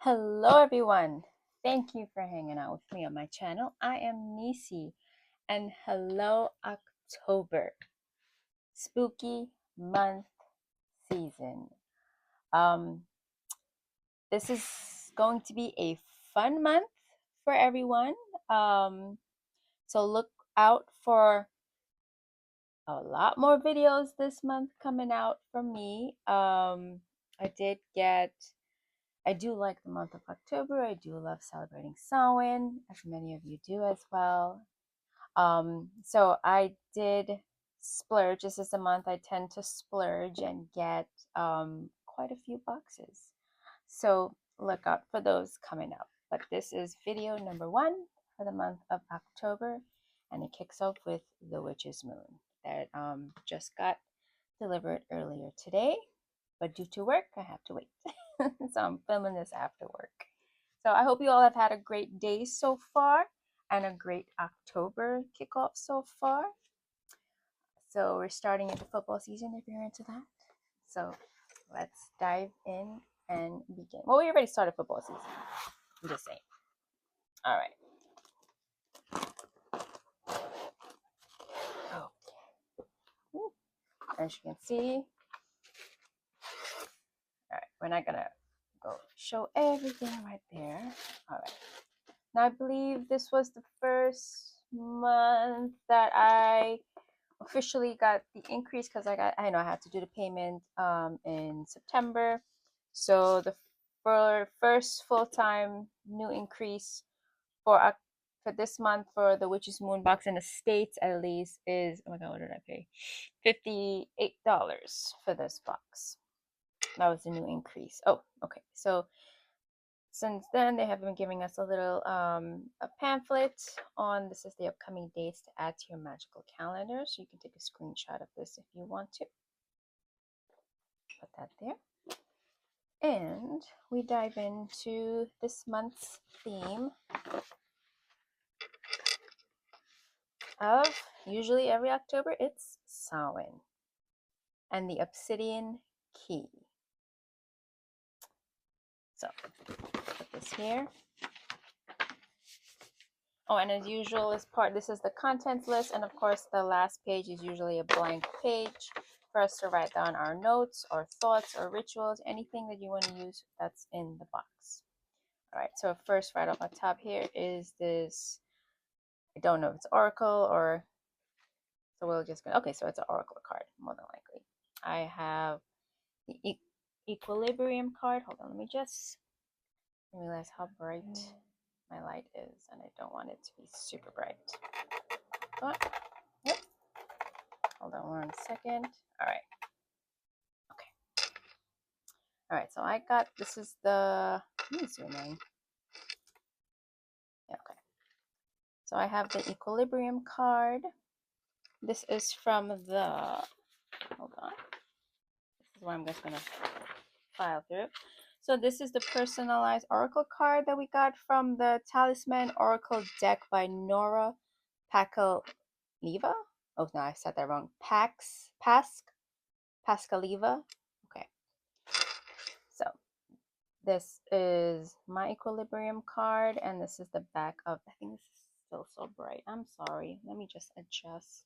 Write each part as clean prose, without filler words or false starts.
Hello everyone. Thank you for hanging out with me on my channel. I am ᛞᛖᚾ and hello October. Spooky month season. Um this is going to be a fun month for everyone. So look out for a lot more videos this month coming out from me. I do like the month of October. I do love celebrating Samhain, as many of you do as well. So I did splurge. This is the month I tend to splurge and get quite a few boxes. So look out for those coming up. But this is video number 1 for the month of October, and it kicks off with the Witch's Moon that just got delivered earlier today. But due to work, I have to wait. So I'm filming this after work. So I hope you all have had a great day so far and a great October kickoff so far. So we're starting into football season if you're into that. So let's dive in and begin. Well, we already started football season. I'm just saying. All right. Okay. As you can see, all right, we're not gonna go show everything right there. All right. Now I believe this was the first month that I officially got the increase because I know I had to do the payment in September. So the first full-time new increase for this month for the Witch's Moon box in the States at least is, oh my god, what did I pay? $58 for this box. That was the new increase. Oh, okay. So since then, they have been giving us a little a pamphlet on this is the upcoming dates to add to your magical calendar. So you can take a screenshot of this if you want to. Put that there. And we dive into this month's theme of, usually every October, it's Samhain and the Obsidian Key. So put this here. Oh, and as usual, this is the contents list, and of course the last page is usually a blank page for us to write down our notes or thoughts or rituals, anything that you want to use that's in the box. All right, so first right off the top here is this, I don't know if it's Oracle or, so we'll just go, okay, so it's an Oracle card, more than likely. I have the Equilibrium card. Hold on, let me realize how bright my light is, and I don't want it to be super bright. Oh, yep. Hold on 1 second. All right. Okay. All right. So I got, this is the, let me zoom in. Yeah, okay. So I have the Equilibrium card. This is from the, hold on. This is where I'm just going to file through. So this is the personalized Oracle card that we got from the Talisman Oracle deck by Nora Pascaliva. Oh no, I said that wrong. Pascaliva. Okay. So this is my Equilibrium card, and this is the back of, I think this is still so bright. I'm sorry. Let me just adjust.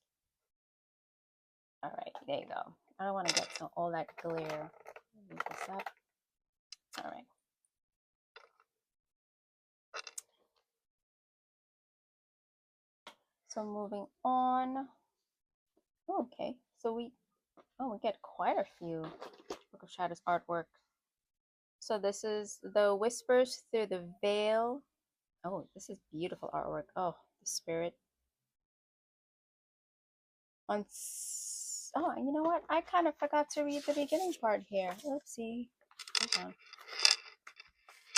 All right, there you go. I don't want to get all that glare. Move this up. All right. So moving on. Oh, okay. So we get quite a few Book of Shadows artwork. So this is the Whispers Through the Veil. Oh, this is beautiful artwork. Oh, the spirit. Oh, you know what? I kind of forgot to read the beginning part here. Oopsie. Hold on.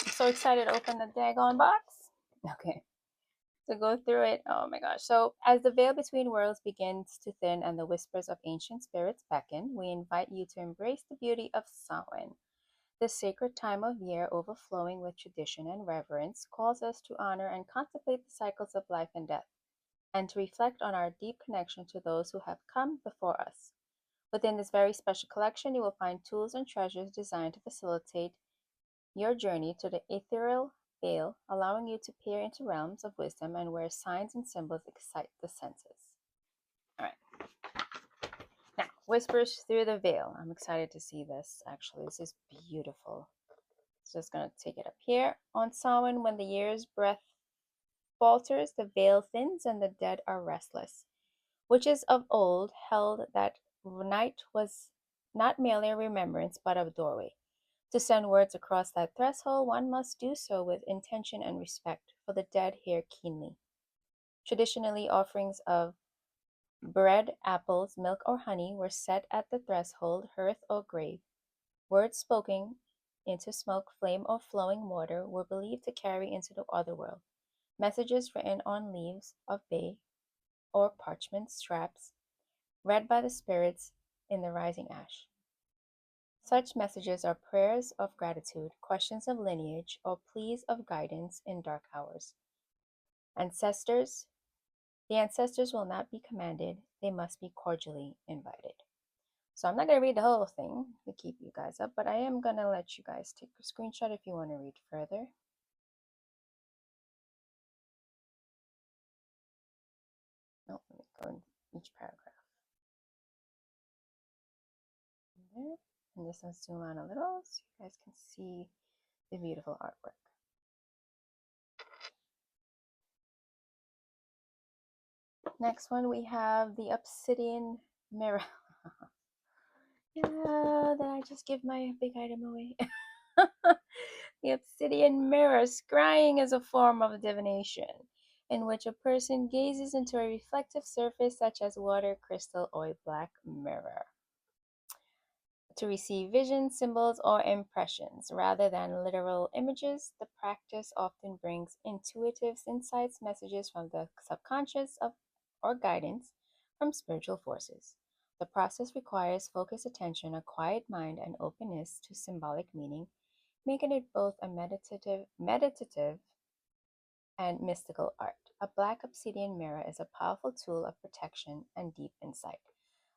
I'm so excited to open the daggone box. Okay. To go through it. Oh my gosh. So, as the veil between worlds begins to thin and the whispers of ancient spirits beckon, we invite you to embrace the beauty of Samhain. This sacred time of year, overflowing with tradition and reverence, calls us to honor and contemplate the cycles of life and death, and to reflect on our deep connection to those who have come before us. Within this very special collection, you will find tools and treasures designed to facilitate your journey to the ethereal veil, allowing you to peer into realms of wisdom and where signs and symbols excite the senses. All right. Now, Whispers Through the Veil. I'm excited to see this, actually. This is beautiful. So just going to take it up here. On Samhain, when the year's breath falters, the veil thins, and the dead are restless. Witches of old held that night was not merely a remembrance, but a doorway. To send words across that threshold, one must do so with intention and respect, for the dead hear keenly. Traditionally, offerings of bread, apples, milk, or honey were set at the threshold, hearth, or grave. Words spoken into smoke, flame, or flowing water were believed to carry into the other world. Messages written on leaves of bay or parchment straps, read by the spirits in the rising ash. Such messages are prayers of gratitude, questions of lineage, or pleas of guidance in dark hours. Ancestors, the ancestors will not be commanded, they must be cordially invited. So I'm not going to read the whole thing to keep you guys up, but I am going to let you guys take a screenshot if you want to read further. No, let me go in each paragraph. There. And this one's zoom out a little so you guys can see the beautiful artwork. Next one, we have the Obsidian Mirror. Yeah, did I just give my big item away? The Obsidian Mirror. Scrying is a form of divination in which a person gazes into a reflective surface such as water, crystal, or a black mirror to receive visions, symbols, or impressions. Rather than literal images, the practice often brings intuitive insights, messages from the subconscious or guidance from spiritual forces. The process requires focused attention, a quiet mind, and openness to symbolic meaning, making it both a meditative and mystical art. A black obsidian mirror is a powerful tool of protection and deep insight.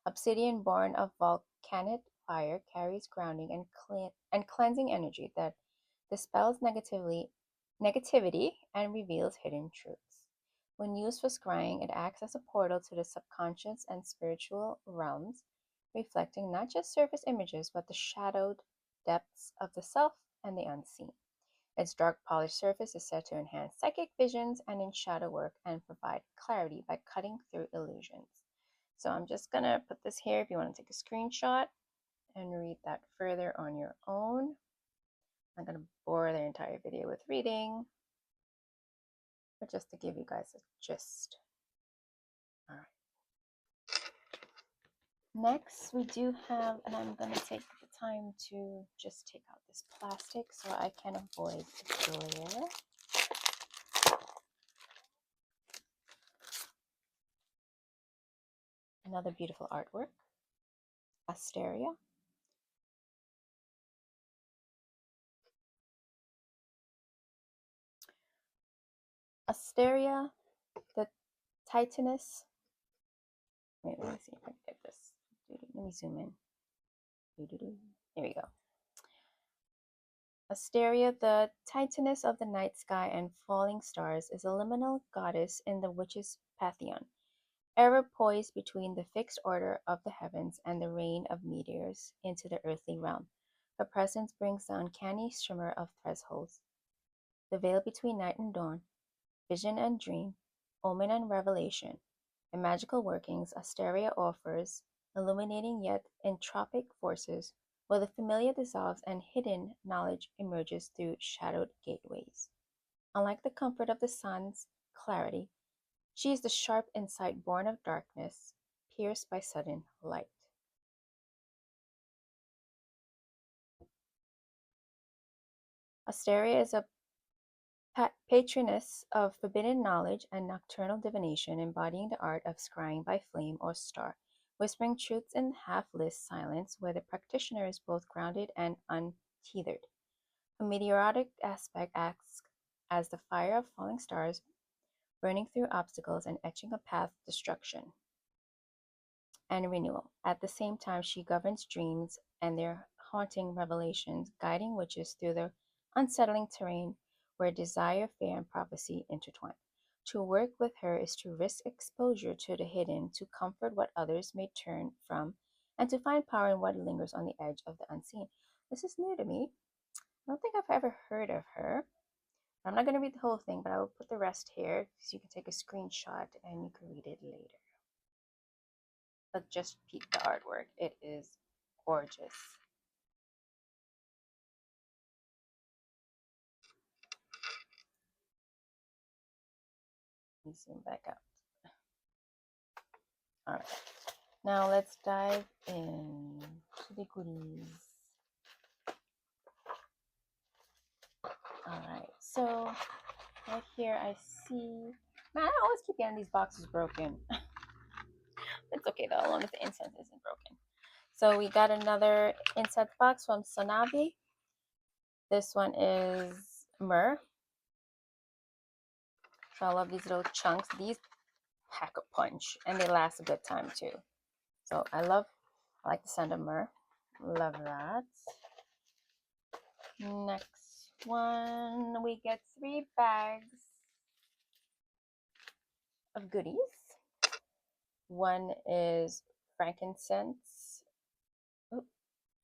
Obsidian, born of volcanic fire, carries grounding and cleansing energy that dispels negativity and reveals hidden truths. When used for scrying, it acts as a portal to the subconscious and spiritual realms, reflecting not just surface images but the shadowed depths of the self and the unseen. Its dark polished surface is said to enhance psychic visions and in shadow work and provide clarity by cutting through illusions. So I'm just going to put this here if you want to take a screenshot and read that further on your own. I'm going to bore the entire video with reading, but just to give you guys a gist. All right. Next, we do have, and I'm going to take the time to just take out this plastic so I can avoid the glare. Another beautiful artwork, Asteria. Asteria, the Titaness. Wait, let me see if I can get this. Let me zoom in. There we go. Asteria, the Titaness of the night sky and falling stars, is a liminal goddess in the witches' pantheon, ever poised between the fixed order of the heavens and the rain of meteors into the earthly realm. Her presence brings the uncanny shimmer of thresholds, the veil between night and dawn, vision and dream, omen and revelation. In magical workings, Asteria offers illuminating yet entropic forces, where the familiar dissolves and hidden knowledge emerges through shadowed gateways. Unlike the comfort of the sun's clarity, she is the sharp insight born of darkness, pierced by sudden light. Asteria is a patroness of forbidden knowledge and nocturnal divination, embodying the art of scrying by flame or star, whispering truths in half-lit silence where the practitioner is both grounded and untethered. A meteoric aspect acts as the fire of falling stars, burning through obstacles and etching a path of destruction and renewal. At the same time, she governs dreams and their haunting revelations, guiding witches through the unsettling terrain where desire, fear, and prophecy intertwine. To work with her is to risk exposure to the hidden, to comfort what others may turn from, and to find power in what lingers on the edge of the unseen. This is new to me. I don't think I've ever heard of her. I'm not going to read the whole thing, but I will put the rest here so you can take a screenshot and you can read it later. But just peek the artwork. It is gorgeous. Let me zoom back out. All right. Now let's dive in to the goodies. All right. So right here I see. Man, I always keep getting these boxes broken. It's okay though, as long as the incense isn't broken. So we got another incense box from Sonabi. This one is myrrh. So I love these little chunks. These pack a punch and they last a good time too. So I like the scent of myrrh. Love that. Next one, we get 3 bags of goodies. One is frankincense. Oh,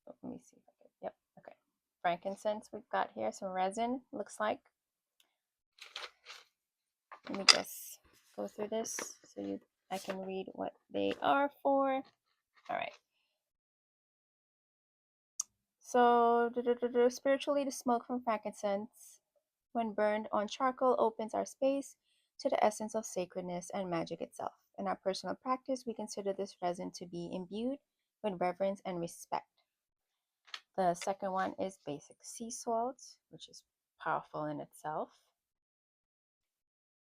let me see if I can. Yep, okay. Frankincense we've got here, some resin, looks like. Let me just go through this so I can read what they are for. All right. So, spiritually, the smoke from frankincense, when burned on charcoal, opens our space to the essence of sacredness and magic itself. In our personal practice, we consider this resin to be imbued with reverence and respect. The second one is basic sea salt, which is powerful in itself.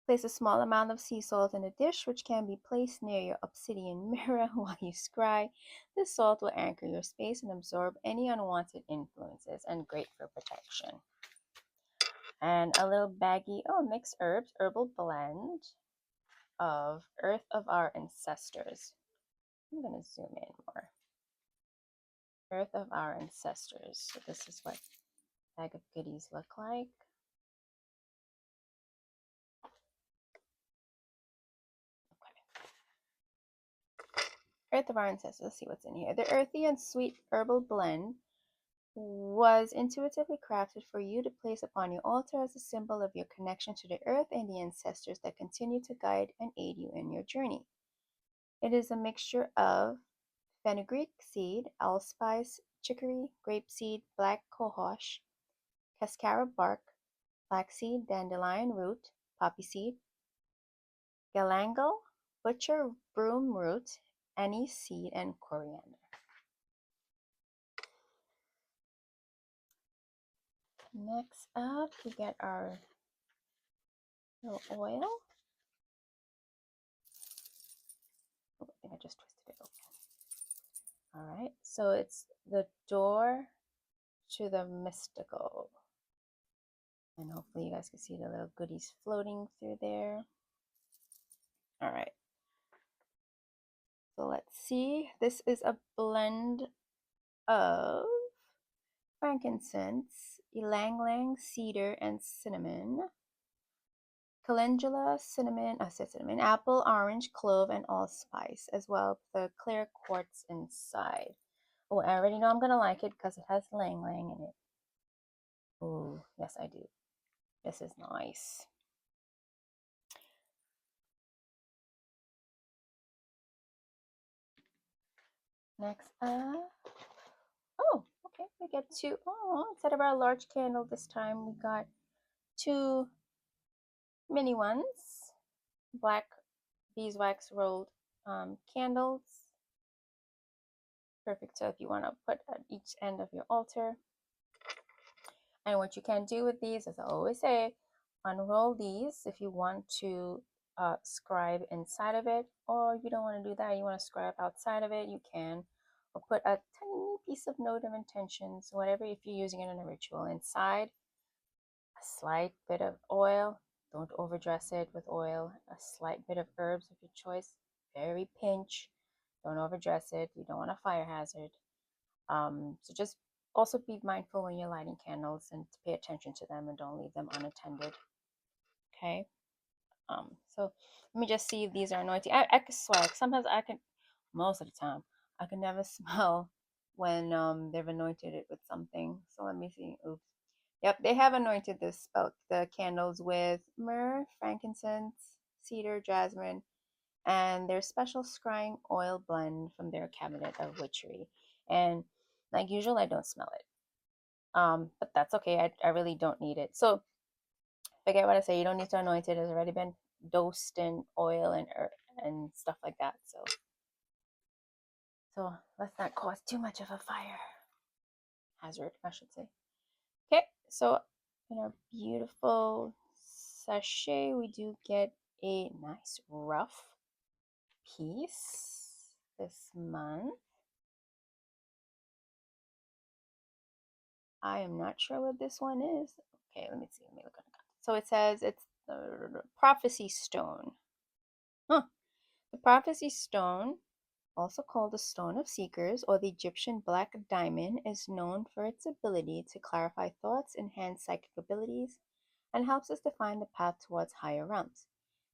Place a small amount of sea salt in a dish, which can be placed near your obsidian mirror while you scry. This salt will anchor your space and absorb any unwanted influences, and great for protection. And a little baggie, mixed herbs, herbal blend of Earth of Our Ancestors. I'm going to zoom in more. Earth of Our Ancestors. So this is what bag of goodies look like. Earth of Our Ancestors. Let's see what's in here. The earthy and sweet herbal blend was intuitively crafted for you to place upon your altar as a symbol of your connection to the earth and the ancestors that continue to guide and aid you in your journey. It is a mixture of fenugreek seed, allspice, chicory, grapeseed, black cohosh, cascara bark, flaxseed, dandelion root, poppy seed, galangal, butcher broom root, anise seed, and coriander. Next up, we get our little oil. Oh, I think I just twisted it open. All right, so it's the door to the mystical. And hopefully you guys can see the little goodies floating through there. All right. So let's see. This is a blend of frankincense, ylang-ylang, cedar, and cinnamon. Calendula, cinnamon, apple, orange, clove, and allspice, as well as the clear quartz inside. Oh, I already know I'm going to like it because it has ylang-ylang in it. Oh, yes, I do. This is nice. Next up. Oh, okay. We get 2. Oh, instead of our large candle this time, we got 2 mini ones. Black beeswax rolled candles. Perfect. So if you want to put at each end of your altar. And what you can do with these, as I always say, unroll these if you want to scribe inside of it, or you don't want to do that, you want to scribe outside of it, you can. Or put a tiny piece of note of intentions, whatever, if you're using it in a ritual, inside. A slight bit of oil. Don't overdress it with oil. A slight bit of herbs of your choice. Very pinch. Don't overdress it. You don't want a fire hazard. So just also be mindful when you're lighting candles and to pay attention to them and don't leave them unattended. Okay. So let me just see if these are anointed. I can swear, sometimes I can, most of the time, I can never smell when they've anointed it with something. So let me see. Oops. Yep, they have anointed the candles with myrrh, frankincense, cedar, jasmine, and their special scrying oil blend from their cabinet of witchery. And like usual, I don't smell it. But that's okay. I really don't need it. So forget what I say. You don't need to anoint it. It's already been dosed in oil and earth and stuff like that. So let's not cause too much of a fire hazard, I should say. Okay, so in our beautiful sachet, we do get a nice rough piece this month. I am not sure what this one is. Okay, let me see. Let me look at it. So it says it's the prophecy stone. Huh. The prophecy stone, also called the Stone of Seekers or the Egyptian Black Diamond, is known for its ability to clarify thoughts, enhance psychic abilities, and helps us to find the path towards higher realms.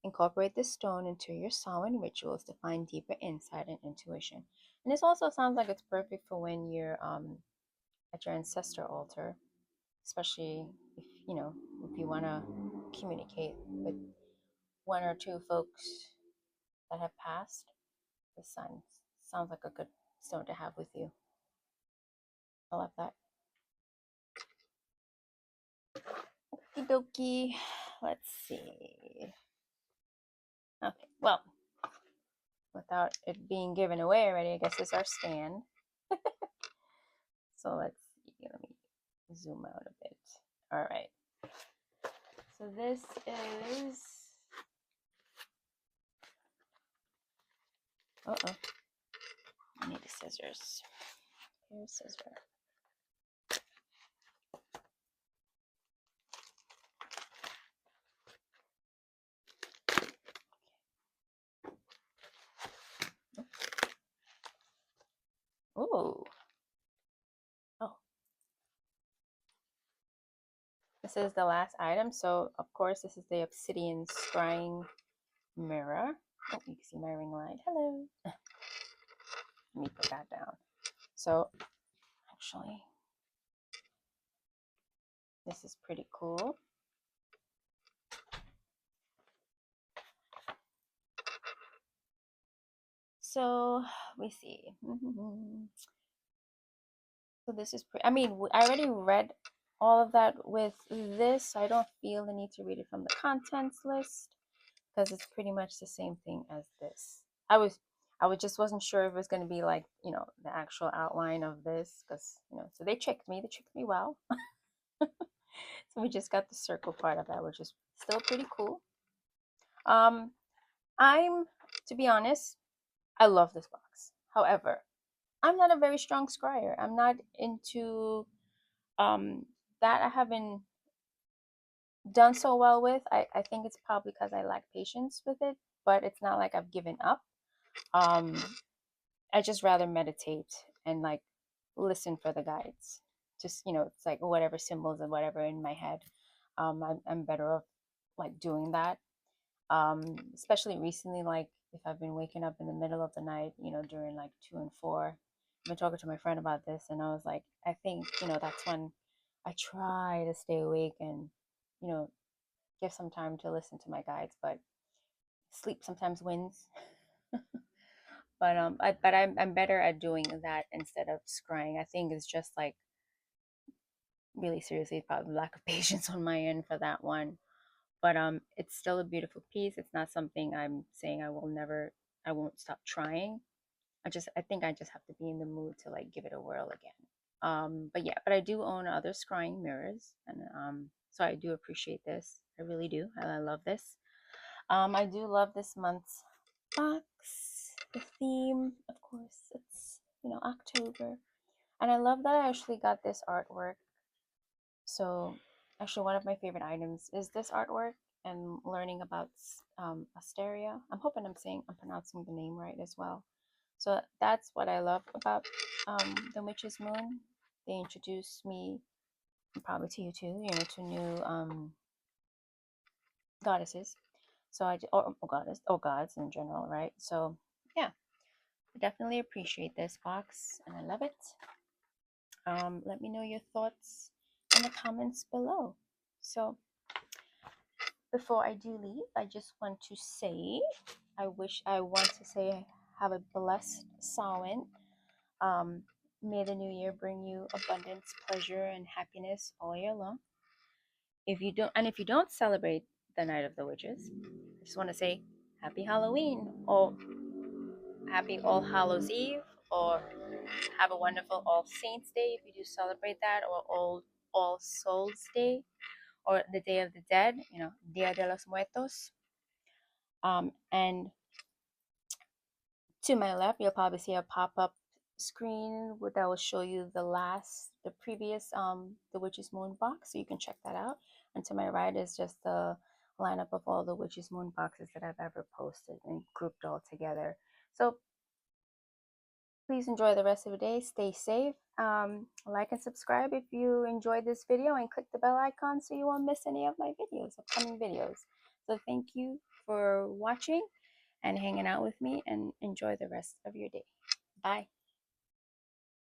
Incorporate this stone into your Samhain rituals to find deeper insight and intuition. And this also sounds like it's perfect for when you're at your ancestor altar, especially if if you want to communicate with one or two folks that have passed. The sun sounds like a good stone to have with you. I love that. Okie dokie. Let's see. Okay, well, without it being given away already, I guess it's our stand. So let's see. Let me zoom out a bit. All right. So this is. Uh oh. I need the scissors. Here's scissors. Ooh. Oh. This is the last item. So, of course, this is the Obsidian Scrying Mirror. Oh, you can see my ring light. Hello. Let me put that down. So, actually, this is pretty cool. So, we see. So this is I mean, I already read all of that with this, so I don't feel the need to read it from the contents list because it's pretty much the same thing as this. I just wasn't sure if it was going to be like, the actual outline of this because, so they tricked me. They tricked me well. So we just got the circle part of that, which is still pretty cool. I'm, to be honest, I love this box. However, I'm not a very strong scryer. I'm not into that I haven't done so well with. I think it's probably because I lack patience with it, but it's not like I've given up. Um, I just rather meditate and like listen for the guides. Just, it's like whatever symbols and whatever in my head. I'm better off like doing that. Especially recently, like if I've been waking up in the middle of the night, during like 2 and 4. I've been talking to my friend about this, and I was like, I think, that's when I try to stay awake and, you know, give some time to listen to my guides, but sleep sometimes wins. I'm better at doing that instead of scrying. I think it's just like really seriously probably lack of patience on my end for that one. But it's still a beautiful piece. It's not something I'm saying I won't stop trying. I think I just have to be in the mood to like give it a whirl again. But I do own other scrying mirrors, and so I do appreciate this. I really do. I love this. I do love this month's box. The theme, of course, it's October, and I love that I actually got this artwork. So, actually, one of my favorite items is this artwork and learning about Asteria. I'm pronouncing the name right as well. So that's what I love about the Witch's Moon. they introduced me, and probably to you too, to new goddesses. So or gods in general, right? So yeah, I definitely appreciate this box and I love it. Let me know your thoughts in the comments below. So before I do leave, I just want to say, I want to say, have a blessed Samhain. May the new year bring you abundance, pleasure, and happiness all year long. If you don't celebrate the Night of the Witches, I just want to say Happy Halloween, or Happy All Hallows Eve, or have a wonderful All Saints Day if you do celebrate that, or All Souls Day, or the Day of the Dead, Dia de los Muertos. And to my left, you'll probably see a pop-up screen that will show you the previous the Witch's Moon box, so you can check that out. And to my right is just the lineup of all the Witch's Moon boxes that I've ever posted and grouped all together. So please enjoy the rest of the day. Stay safe. Like and subscribe if you enjoyed this video, and click the bell icon so you won't miss any of my upcoming videos. So thank you for watching and hanging out with me, and enjoy the rest of your day. Bye.